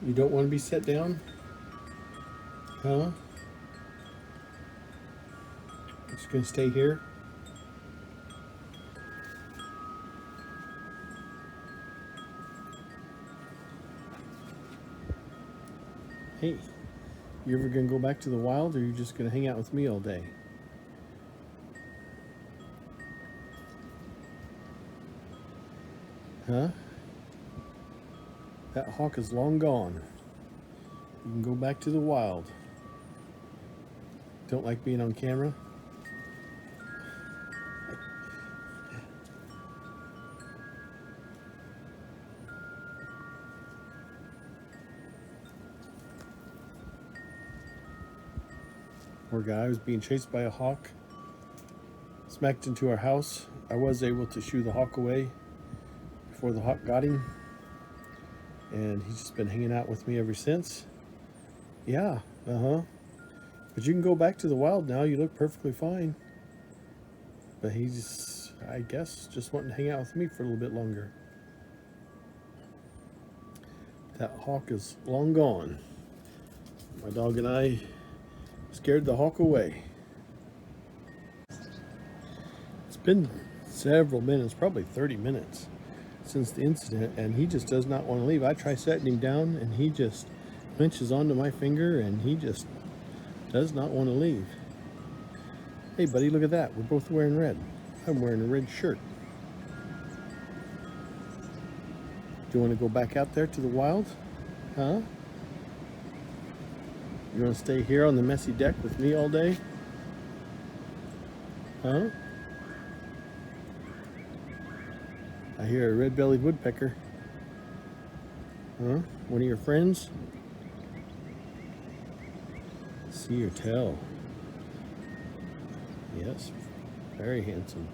You don't want to be set down? Huh? Just gonna stay here? Hey, you ever gonna go back to the wild, or are you just gonna hang out with me all day? Huh? That hawk is long gone. You can go back to the wild. Don't like being on camera? Poor guy was being chased by a hawk. Smacked into our house. I was able to shoo the hawk away before the hawk got him. And he's just been hanging out with me ever since. Yeah, but you can go back to the wild now. You look perfectly fine. But he's, I guess, just wanting to hang out with me for a little bit longer. That hawk is long gone. My dog and I scared the hawk away. It's been several minutes, probably 30 minutes since the incident, and he just does not want to leave. I try setting him down, and he just clenches onto my finger, and he just does not want to leave. Hey buddy, look at that. We're both wearing red. I'm wearing a red shirt. Do you want to go back out there to the wild? Huh? You want to stay here on the messy deck with me all day? Huh? I hear a red-bellied woodpecker. Huh? One of your friends? See or tell. Yes, very handsome.